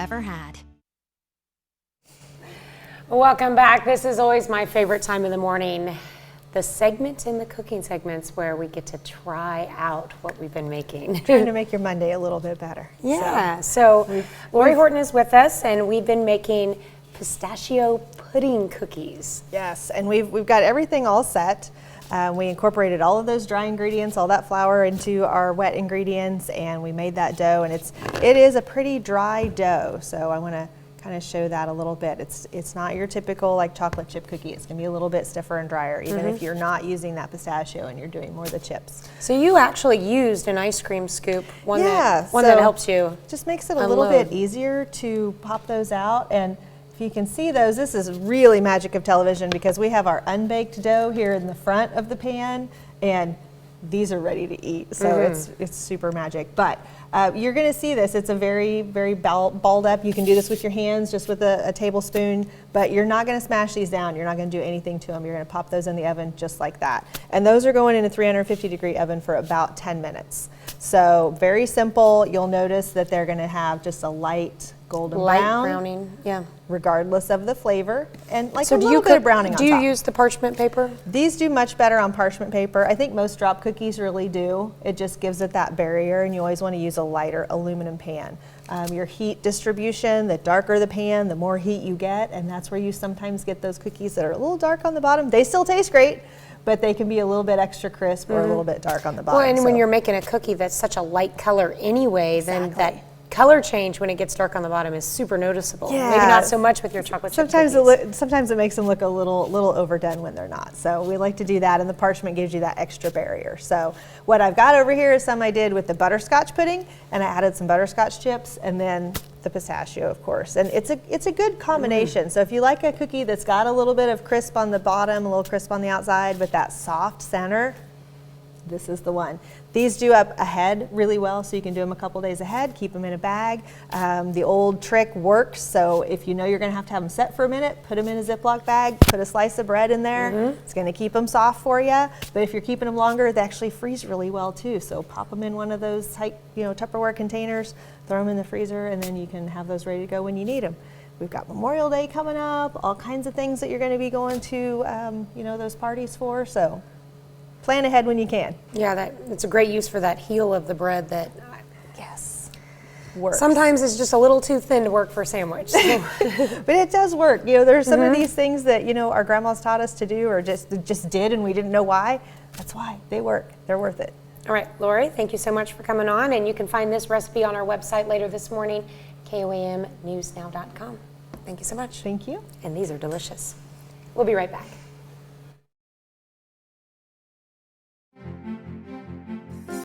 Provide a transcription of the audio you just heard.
ever had. Welcome back. This is always my favorite time of the morning. The segment in the cooking segments where we get to try out what we've been making. Trying to make your Monday a little bit better. Yeah, so Lori Horton is with us, and we've been making pistachio pudding cookies. Yes, and we've got everything all set. We incorporated all of those dry ingredients, all that flour into our wet ingredients, and we made that dough, and it is a pretty dry dough, so I want to kind of show that a little bit. It's not your typical like chocolate chip cookie. It's gonna be a little bit stiffer and drier, even if you're not using that pistachio and you're doing more of the chips. So you actually used an ice cream scoop, one that helps you. Just makes it a little bit easier to pop those out. And if you can see those, this is really magic of television because we have our unbaked dough here in the front of the pan, and these are ready to eat. So it's super magic. But you're going to see this. It's a very, very balled up. You can do this with your hands, just with a tablespoon, but you're not going to smash these down. You're not going to do anything to them. You're going to pop those in the oven just like that. And those are going in a 350-degree oven for about 10 minutes. So very simple. You'll notice that they're going to have just a light golden brown. Browning, yeah. Regardless of the flavor, and like a little bit of browning on top. Do you use the parchment paper? These do much better on parchment paper. I think most drop cookies really do. It just gives it that barrier, and you always want to use a lighter aluminum pan. Your heat distribution, the darker the pan, the more heat you get, and that's where you sometimes get those cookies that are a little dark on the bottom. They still taste great, but they can be a little bit extra crisp or a little bit dark on the bottom. Well, and when you're making a cookie that's such a light color anyway, then that color change when it gets dark on the bottom is super noticeable. Yeah. Maybe not so much with your chocolate chip cookies. Sometimes it makes them look a little overdone when they're not. So we like to do that, and the parchment gives you that extra barrier. So what I've got over here is some I did with the butterscotch pudding, and I added some butterscotch chips, and then the pistachio, of course. And it's a good combination. So if you like a cookie that's got a little bit of crisp on the bottom, a little crisp on the outside, but that soft center, this is the one. These do up ahead really well, so you can do them a couple days ahead, keep them in a bag. The old trick works, so if you know you're gonna have to have them set for a minute, put them in a Ziploc bag, put a slice of bread in there. It's gonna keep them soft for you, but if you're keeping them longer, they actually freeze really well too. So pop them in one of those tight, Tupperware containers, throw them in the freezer, and then you can have those ready to go when you need them. We've got Memorial Day coming up, all kinds of things that you're gonna be going to, those parties for, so plan ahead when you can. Yeah, it's a great use for that heel of the bread that works. Sometimes it's just a little too thin to work for a sandwich. So. But it does work. There's some of these things that our grandmas taught us to do, or just did, and we didn't know why. That's why they work. They're worth it. All right, Lori, thank you so much for coming on, and you can find this recipe on our website later this morning, KOAMnewsnow.com. Thank you so much. Thank you. And these are delicious. We'll be right back.